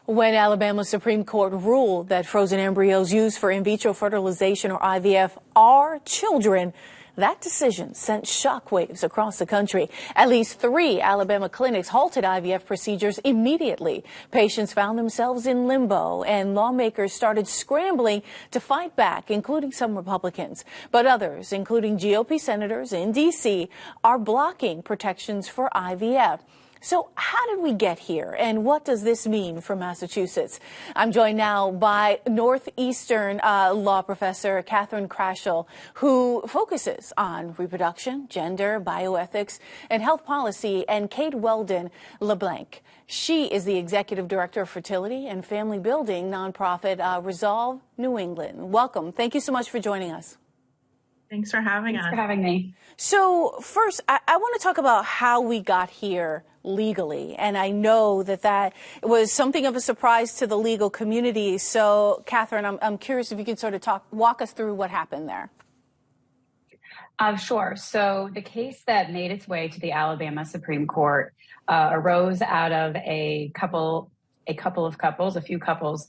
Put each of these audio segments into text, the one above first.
When Alabama's Supreme Court ruled that frozen embryos used for in vitro fertilization or IVF are children, that decision sent shockwaves across the country. At least 3 Alabama clinics halted IVF procedures immediately. Patients found themselves in limbo, and lawmakers started scrambling to fight back, including some Republicans. But others, including GOP senators in D.C., are blocking protections for IVF. So how did we get here, and what does this mean for Massachusetts? I'm joined now by Northeastern law professor Katherine Kraschel, who focuses on reproduction, gender, bioethics, and health policy, and Weldon LeBlanc. She is the executive director of fertility and family building nonprofit Resolve New England. Welcome. Thank you so much for joining us. Thanks for having us. Thanks for having me. So first, I want to talk about how we got here legally. And I know that was something of a surprise to the legal community. So, Katherine, I'm curious if you could sort of walk us through what happened there. Sure. So the case that made its way to the Alabama Supreme Court arose out of a few couples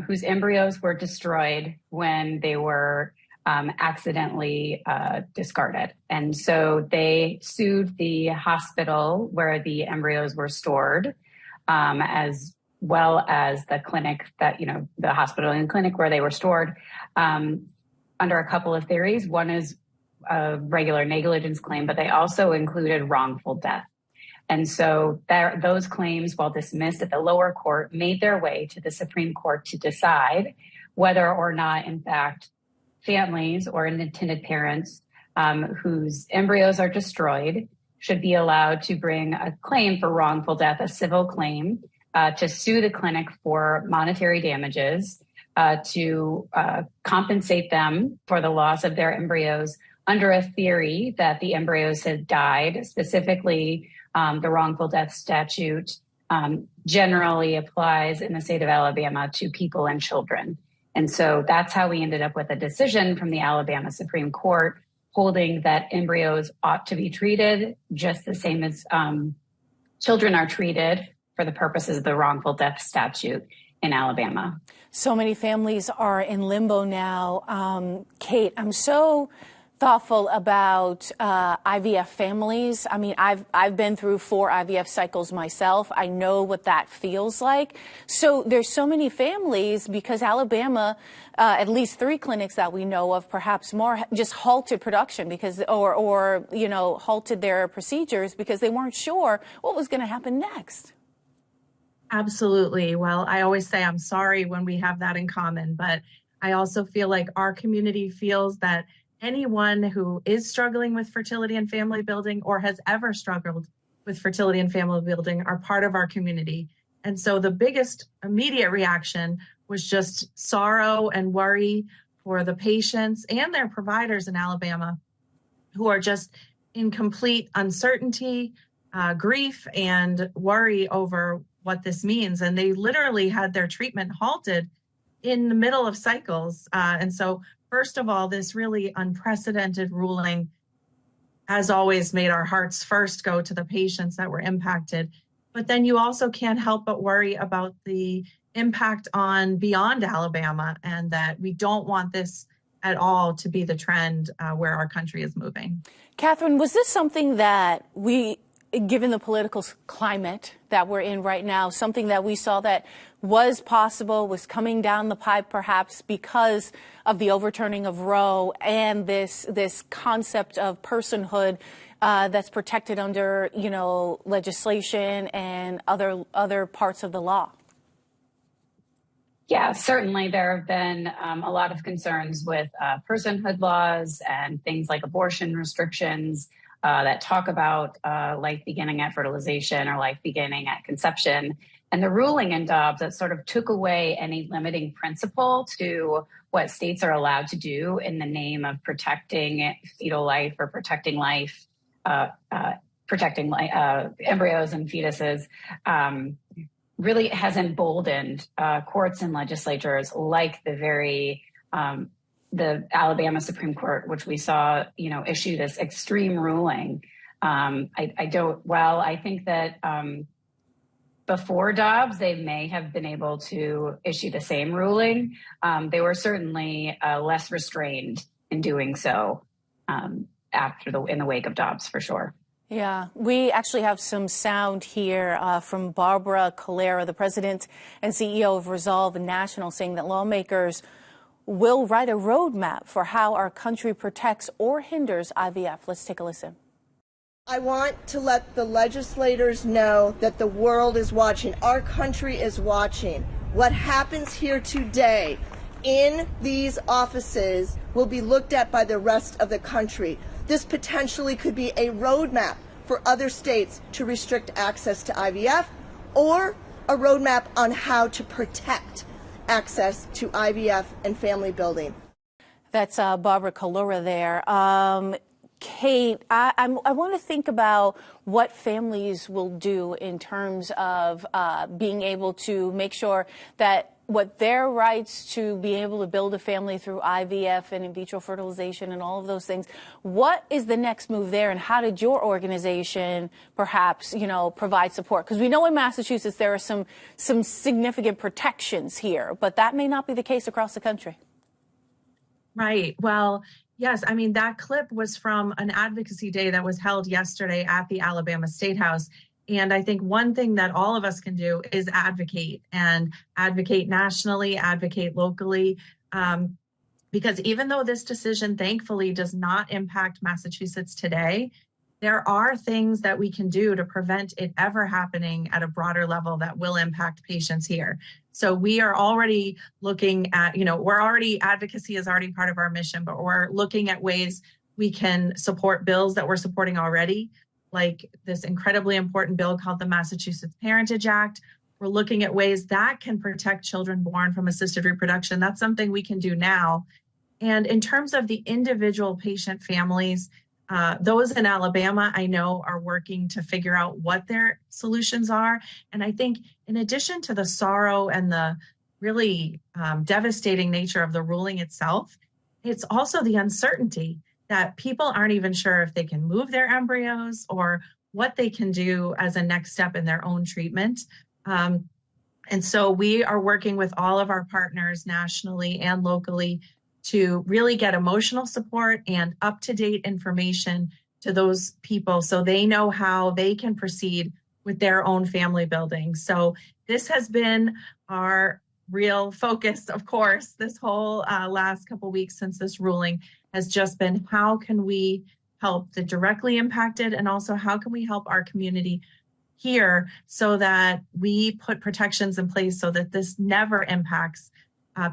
whose embryos were destroyed when they were accidentally discarded. And so they sued the hospital where the embryos were stored, as well as the clinic the hospital and clinic where they were stored, under a couple of theories. One is a regular negligence claim, but they also included wrongful death. And so those claims, while dismissed at the lower court, made their way to the Supreme Court to decide whether or not, in fact, families or intended parents whose embryos are destroyed should be allowed to bring a claim for wrongful death, a civil claim, to sue the clinic for monetary damages, to compensate them for the loss of their embryos under a theory that the embryos had died. Specifically, the wrongful death statute generally applies in the state of Alabama to people and children. And so that's how we ended up with a decision from the Alabama Supreme Court holding that embryos ought to be treated just the same as children are treated for the purposes of the wrongful death statute in Alabama. So many families are in limbo now. Kate, I'm so thoughtful about IVF families. I mean, I've been through 4 IVF cycles myself. I know what that feels like. So there's so many families because Alabama, at least 3 clinics that we know of, perhaps more, just halted production because, or halted their procedures because they weren't sure what was going to happen next. Absolutely. Well, I always say I'm sorry when we have that in common, but I also feel like our community feels that anyone who is struggling with fertility and family building or has ever struggled with fertility and family building are part of our community. And so the biggest immediate reaction was just sorrow and worry for the patients and their providers in Alabama who are just in complete uncertainty, grief, and worry over what this means. And they literally had their treatment halted in the middle of cycles. And so first of all, this really unprecedented ruling, as always, made our hearts first go to the patients that were impacted. But then you also can't help but worry about the impact on beyond Alabama, and that we don't want this at all to be the trend where our country is moving. Katherine, was this something that given the political climate that we're in right now, something that we saw that was possible, was coming down the pipe perhaps because of the overturning of Roe and this concept of personhood that's protected under, legislation and other parts of the law? Yeah, certainly there have been a lot of concerns with personhood laws and things like abortion restrictions that talk about life beginning at fertilization or life beginning at conception. And the ruling in Dobbs that sort of took away any limiting principle to what states are allowed to do in the name of protecting fetal life or protecting life, embryos and fetuses, really has emboldened courts and legislatures like the Alabama Supreme Court, which we saw, issue this extreme ruling. I think that before Dobbs, they may have been able to issue the same ruling. They were certainly less restrained in doing so in the wake of Dobbs, for sure. Yeah, we actually have some sound here from Barbara Calera, the president and CEO of Resolve National, saying that lawmakers will write a roadmap for how our country protects or hinders IVF. Let's take a listen. I want to let the legislators know that the world is watching. Our country is watching. What happens here today in these offices will be looked at by the rest of the country. This potentially could be a roadmap for other states to restrict access to IVF, or a roadmap on how to protect access to IVF and family building. That's Barbara Calera there. Kate, I want to think about what families will do in terms of being able to make sure that what their rights to be able to build a family through IVF and in vitro fertilization and all of those things. What is the next move there, and how did your organization perhaps, provide support? Because we know in Massachusetts there are some significant protections here, but that may not be the case across the country. Right. Well, yes. I mean, that clip was from an advocacy day that was held yesterday at the Alabama State House. And I think one thing that all of us can do is advocate, and advocate nationally, advocate locally, because even though this decision thankfully does not impact Massachusetts today, there are things that we can do to prevent it ever happening at a broader level that will impact patients here. So we are already looking at, advocacy is already part of our mission, but we're looking at ways we can support bills that we're supporting already, like this incredibly important bill called the Massachusetts Parentage Act. We're looking at ways that can protect children born from assisted reproduction. That's something we can do now. And in terms of the individual patient families, those in Alabama, I know, are working to figure out what their solutions are. And I think in addition to the sorrow and the really devastating nature of the ruling itself, it's also the uncertainty that people aren't even sure if they can move their embryos or what they can do as a next step in their own treatment. And so we are working with all of our partners nationally and locally to really get emotional support and up-to-date information to those people so they know how they can proceed with their own family building. So this has been our real focus, of course, this whole last couple weeks since this ruling has just been how can we help the directly impacted, and also how can we help our community here so that we put protections in place so that this never impacts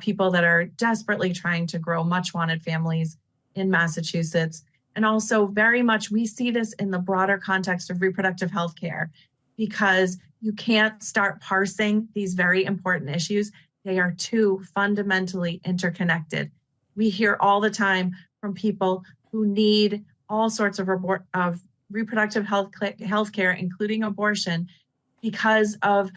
people that are desperately trying to grow much wanted families in Massachusetts. And also very much we see this in the broader context of reproductive health care, because you can't start parsing these very important issues. They are too fundamentally interconnected. We hear all the time from people who need all sorts of reproductive health care, including abortion, because of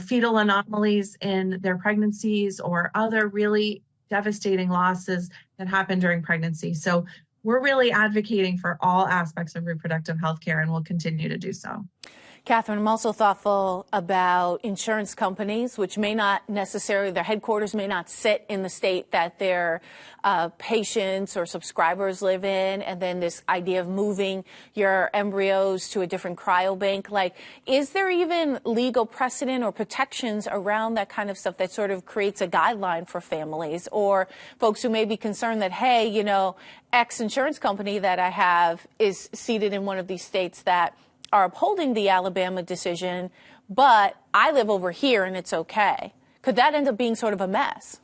fetal anomalies in their pregnancies or other really devastating losses that happen during pregnancy. So we're really advocating for all aspects of reproductive health care, and we'll continue to do so. Katherine, I'm also thoughtful about insurance companies, which may not necessarily, their headquarters may not sit in the state that their patients or subscribers live in, and then this idea of moving your embryos to a different cryobank. Like, is there even legal precedent or protections around that kind of stuff that sort of creates a guideline for families or folks who may be concerned that, hey, X insurance company that I have is seated in one of these states that are upholding the Alabama decision, but I live over here and it's okay? Could that end up being sort of a mess?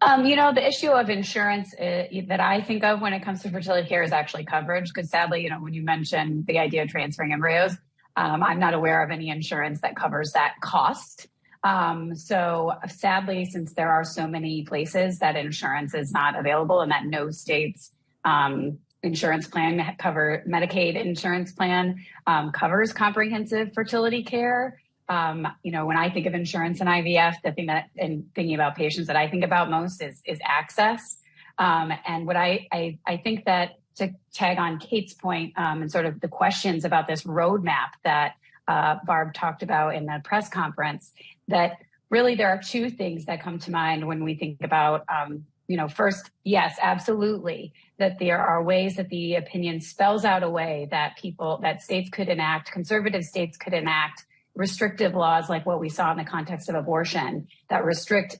The issue of insurance that I think of when it comes to fertility care is actually coverage, because sadly, when you mentioned the idea of transferring embryos, I'm not aware of any insurance that covers that cost. So sadly, since there are so many places that insurance is not available and that no state's insurance plan Medicaid insurance plan covers comprehensive fertility care. When I think of insurance and IVF, the thing that, and thinking about patients, that I think about most is access. And what I think that, to tag on Kate's point and sort of the questions about this roadmap that Barb talked about in the press conference, that really there are two things that come to mind when we think about, first, yes, absolutely, that there are ways that the opinion spells out a way that states could enact, conservative states could enact restrictive laws like what we saw in the context of abortion that restrict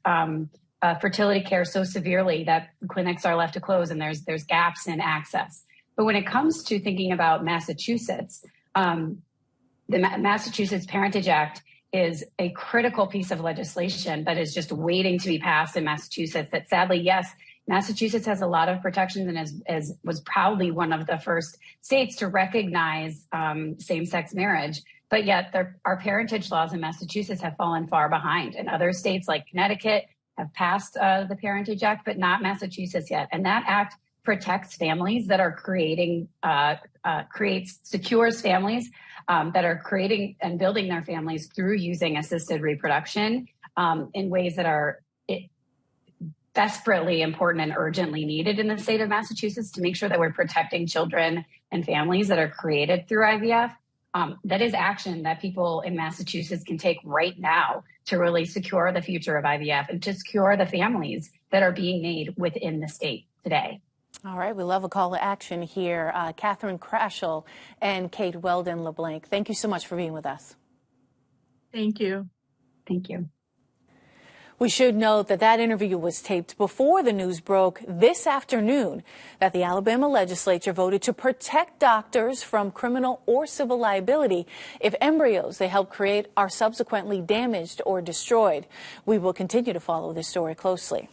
fertility care so severely that clinics are left to close and there's gaps in access. But when it comes to thinking about Massachusetts, the Massachusetts Parentage Act is a critical piece of legislation that is just waiting to be passed in Massachusetts. That sadly, yes, Massachusetts has a lot of protections and was proudly one of the first states to recognize same-sex marriage. But yet our parentage laws in Massachusetts have fallen far behind. And other states like Connecticut have passed the Parentage Act, but not Massachusetts yet. And that act protects families that are secures families that are creating and building their families through using assisted reproduction in ways that are desperately important and urgently needed in the state of Massachusetts to make sure that we're protecting children and families that are created through IVF. That is action that people in Massachusetts can take right now to really secure the future of IVF and to secure the families that are being made within the state today. All right, we love a call to action here. Katherine Kraschel and Kate Weldon LeBlanc, thank you so much for being with us. Thank you. Thank you. We should note that that interview was taped before the news broke this afternoon that the Alabama legislature voted to protect doctors from criminal or civil liability if embryos they help create are subsequently damaged or destroyed. We will continue to follow this story closely.